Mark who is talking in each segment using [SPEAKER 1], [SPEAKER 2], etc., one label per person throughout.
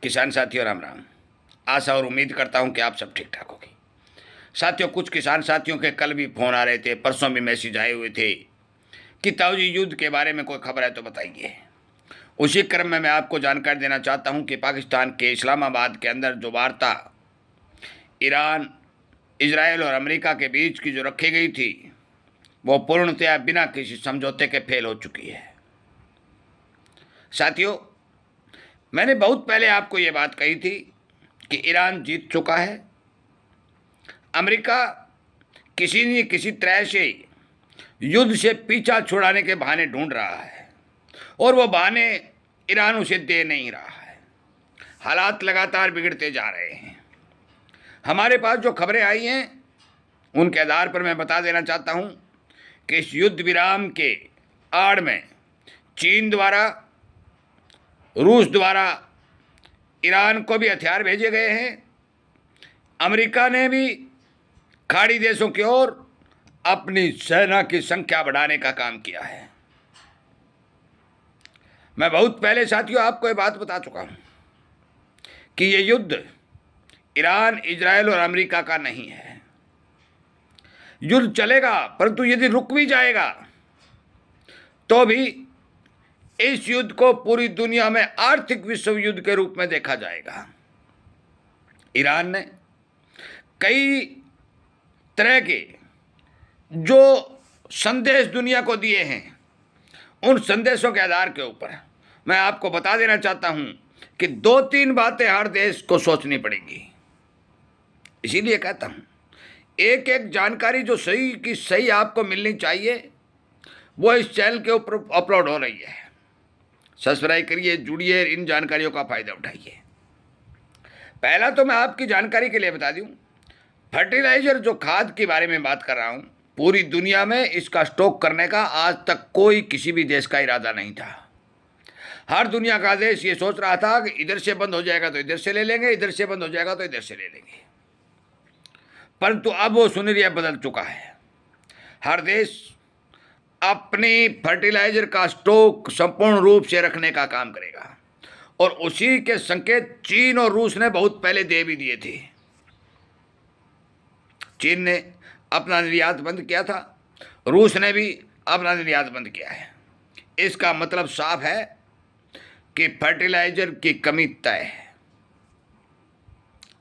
[SPEAKER 1] किसान साथियों राम राम। आशा और उम्मीद करता हूं कि आप सब ठीक ठाक होगी। साथियों, कुछ किसान साथियों के कल भी फ़ोन आ रहे थे, परसों भी मैसेज आए हुए थे कि ताऊ जी युद्ध के बारे में कोई खबर है तो बताइए। उसी क्रम में मैं आपको जानकारी देना चाहता हूं कि पाकिस्तान के इस्लामाबाद के अंदर जो वार्ता ईरान, इजराइल और अमेरिका के बीच की जो रखी गई थी वो पूर्णतया बिना किसी समझौते के फेल हो चुकी है। साथियों, मैंने बहुत पहले आपको ये बात कही थी कि ईरान जीत चुका है। अमेरिका किसी न किसी तरह से युद्ध से पीछा छुड़ाने के बहाने ढूंढ रहा है और वो बहाने ईरान उसे दे नहीं रहा है। हालात लगातार बिगड़ते जा रहे हैं। हमारे पास जो खबरें आई हैं उनके आधार पर मैं बता देना चाहता हूं कि इस युद्ध विराम के आड़ में चीन द्वारा, रूस द्वारा ईरान को भी हथियार भेजे गए हैं। अमेरिका ने भी खाड़ी देशों की ओर अपनी सेना की संख्या बढ़ाने का काम किया है। मैं बहुत पहले साथियों आपको ये बात बता चुका हूं कि ये युद्ध ईरान, इजराइल और अमेरिका का नहीं है। युद्ध चलेगा, परंतु यदि रुक भी जाएगा तो भी इस युद्ध को पूरी दुनिया में आर्थिक विश्व युद्ध के रूप में देखा जाएगा। ईरान ने कई तरह के जो संदेश दुनिया को दिए हैं, उन संदेशों के आधार के ऊपर मैं आपको बता देना चाहता हूं कि 2-3 बातें हर देश को सोचनी पड़ेगी। इसीलिए कहता हूं एक एक जानकारी जो सही की सही आपको मिलनी चाहिए वो इस चैनल के ऊपर अपलोड हो रही है। सब्सक्राइब करिए, जुड़िए, इन जानकारियों का फायदा उठाइए। पहला तो मैं आपकी जानकारी के लिए बता दूं, फर्टिलाइजर जो खाद के बारे में बात कर रहा हूं, पूरी दुनिया में इसका स्टॉक करने का आज तक कोई किसी भी देश का इरादा नहीं था। हर दुनिया का देश ये सोच रहा था कि इधर से बंद हो जाएगा तो इधर से ले लेंगे, इधर से बंद हो जाएगा तो इधर से ले लेंगे। परंतु अब वो सुनहरिया बदल चुका है। हर देश अपनी फर्टिलाइजर का स्टॉक संपूर्ण रूप से रखने का काम करेगा और उसी के संकेत चीन और रूस ने बहुत पहले दे भी दिए थे। चीन ने अपना निर्यात बंद किया था, रूस ने भी अपना निर्यात बंद किया है। इसका मतलब साफ है कि फर्टिलाइजर की कमी तय है।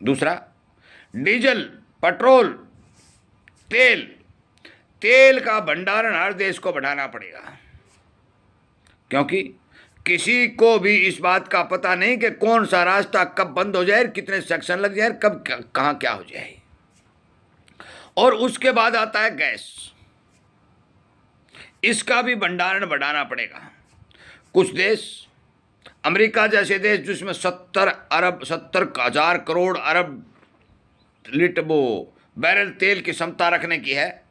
[SPEAKER 1] दूसरा, डीजल, पेट्रोल, तेल का भंडारण हर देश को बढ़ाना पड़ेगा, क्योंकि किसी को भी इस बात का पता नहीं कि कौन सा रास्ता कब बंद हो जाए, कितने सेक्शन लग जाए, कब कहां क्या हो जाए। और उसके बाद आता है गैस, इसका भी भंडारण बढ़ाना पड़ेगा। कुछ देश, अमेरिका जैसे देश जिसमें 70,000 करोड़ अरब लीटर बैरल तेल की क्षमता रखने की है,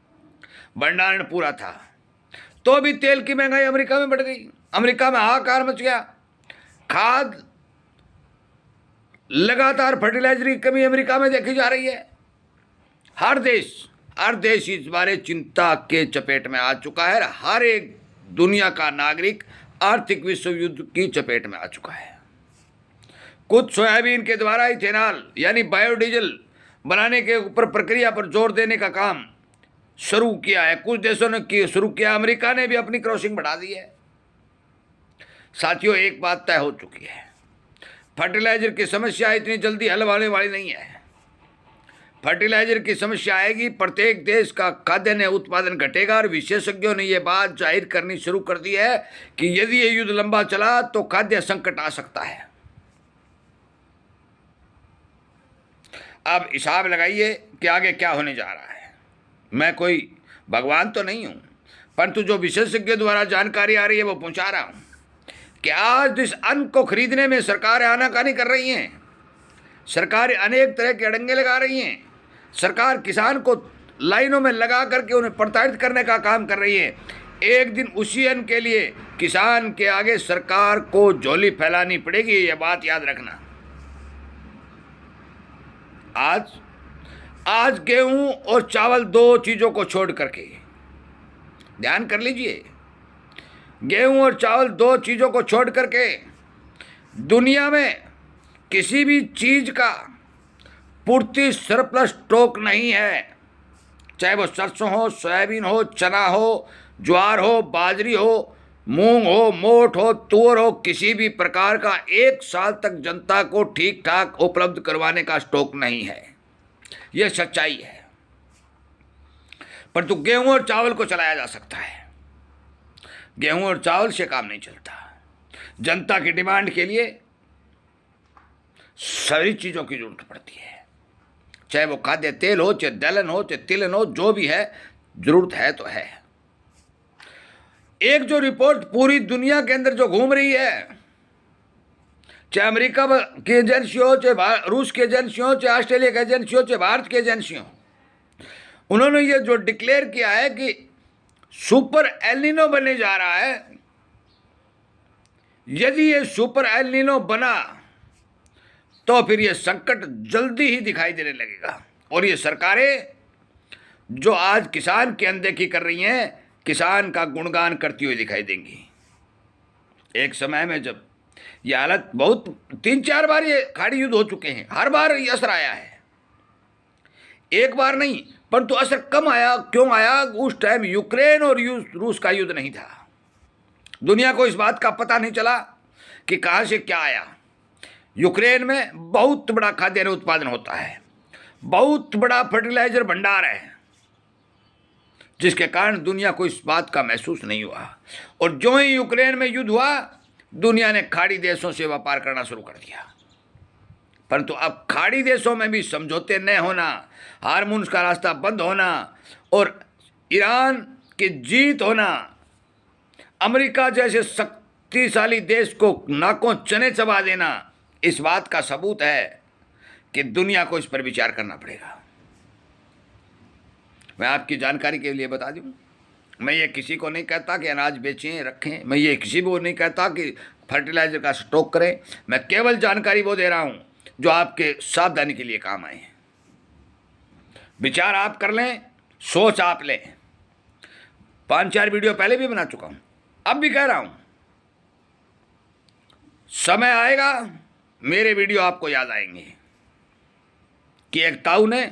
[SPEAKER 1] भंडारण पूरा था, तो भी तेल की महंगाई अमेरिका में बढ़ गई। अमेरिका में हाहाकार मच गया। खाद, लगातार फर्टिलाइजर की कमी अमेरिका में देखी जा रही है। हर देश इस बारे चिंता के चपेट में आ चुका है। हर एक दुनिया का नागरिक आर्थिक विश्व युद्ध की चपेट में आ चुका है। कुछ सोयाबीन के द्वारा इथेनॉल यानी बायोडीजल बनाने के ऊपर प्रक्रिया पर जोर देने का काम शुरू किया है। कुछ देशों ने शुरू किया, अमेरिका ने भी अपनी क्रॉसिंग बढ़ा दी है। साथियों, एक बात तय हो चुकी है, फर्टिलाइजर की समस्या इतनी जल्दी हल होने वाली नहीं है। फर्टिलाइजर की समस्या आएगी, प्रत्येक देश का खाद्यान्न उत्पादन घटेगा और विशेषज्ञों ने यह बात जाहिर करनी शुरू कर दी है कि यदि ये युद्ध लंबा चला तो खाद्य संकट आ सकता है। अब हिसाब लगाइए कि आगे क्या होने जा रहा है। मैं कोई भगवान तो नहीं हूं, परंतु जो विशेषज्ञों द्वारा जानकारी आ रही है वो पहुंचा रहा हूं कि आज इस अन्न को खरीदने में सरकारें आनाकानी कर रही हैं। सरकारें अनेक तरह के अड़ंगे लगा रही हैं। सरकार किसान को लाइनों में लगा करके उन्हें प्रताड़ित करने का काम कर रही है। एक दिन उसी अन्न के लिए किसान के आगे सरकार को झोली फैलानी पड़ेगी, ये बात याद रखना। आज गेहूं और चावल, 2 चीजों को छोड़ करके, ध्यान कर लीजिए, गेहूं और चावल 2 चीजों को छोड़ करके दुनिया में किसी भी चीज का पूर्ति सरप्लस स्टॉक नहीं है, चाहे वो सरसों हो, सोयाबीन हो, चना हो, ज्वार हो, बाजरी हो, मूंग हो, मोठ हो, तुअर हो, किसी भी प्रकार का एक साल तक जनता को ठीक ठाक उपलब्ध करवाने का स्टॉक नहीं है। यह सच्चाई है। परंतु गेहूं और चावल को चलाया जा सकता है। गेहूं और चावल से काम नहीं चलता। जनता की डिमांड के लिए सारी चीजों की जरूरत पड़ती है, चाहे वो खाद्य तेल हो, चाहे दलहन हो, चाहे तिलहन हो, जो भी है, जरूरत है तो है। एक जो रिपोर्ट पूरी दुनिया के अंदर जो घूम रही है, चाहे अमेरिका की एजेंसी हो, चाहे रूस की एजेंसी हो, चाहे ऑस्ट्रेलिया की एजेंसी हो, चाहे भारत की एजेंसी हो, उन्होंने ये जो डिक्लेयर किया है कि सुपर एल-नीनो बनने जा रहा है। यदि ये सुपर एल-नीनो बना तो फिर ये संकट जल्दी ही दिखाई देने लगेगा। और ये सरकारें जो आज किसान की अनदेखी कर रही हैं, किसान का गुणगान करती हुई दिखाई देंगी। एक समय में जब ये हालत बहुत 3-4 बार ये खाड़ी युद्ध हो चुके हैं, हर बार ये असर आया है, एक बार नहीं, परंतु असर कम आया। क्यों आया? उस टाइम यूक्रेन और रूस का युद्ध नहीं था। दुनिया को इस बात का पता नहीं चला कि कहां से क्या आया। यूक्रेन में बहुत बड़ा खाद्यान्न उत्पादन होता है, बहुत बड़ा फर्टिलाइजर भंडार है, जिसके कारण दुनिया को इस बात का महसूस नहीं हुआ। और जो ही यूक्रेन में युद्ध हुआ, दुनिया ने खाड़ी देशों से व्यापार करना शुरू कर दिया। परंतु अब खाड़ी देशों में भी समझौते न होना, हार्मोन्स का रास्ता बंद होना और ईरान की जीत होना, अमेरिका जैसे शक्तिशाली देश को नाकों चने चबा देना, इस बात का सबूत है कि दुनिया को इस पर विचार करना पड़ेगा। मैं आपकी जानकारी के लिए बता दूं, मैं ये किसी को नहीं कहता कि अनाज बेचें रखें, मैं ये किसी को नहीं कहता कि फर्टिलाइजर का स्टॉक करें। मैं केवल जानकारी वो दे रहा हूं जो आपके सावधानी के लिए काम आए। विचार आप कर लें, सोच आप लें। 5-4 वीडियो पहले भी बना चुका हूं, अब भी कह रहा हूं, समय आएगा मेरे वीडियो आपको याद आएंगे कि एक ताऊ ने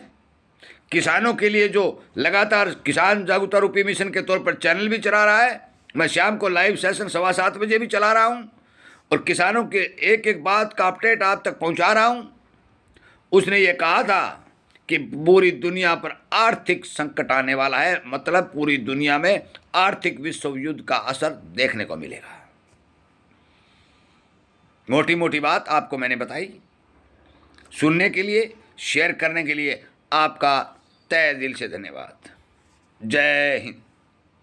[SPEAKER 1] किसानों के लिए जो लगातार किसान जागरूकता रूपी मिशन के तौर पर चैनल भी चला रहा है। मैं शाम को लाइव सेशन 7:15 बजे भी चला रहा हूं और किसानों के एक एक बात का अपडेट आप तक पहुंचा रहा हूं। उसने ये कहा था कि पूरी दुनिया पर आर्थिक संकट आने वाला है, मतलब पूरी दुनिया में आर्थिक विश्व युद्ध का असर देखने को मिलेगा। मोटी मोटी बात आपको मैंने बताई। सुनने के लिए, शेयर करने के लिए आपका तहे दिल से धन्यवाद। जय हिंद।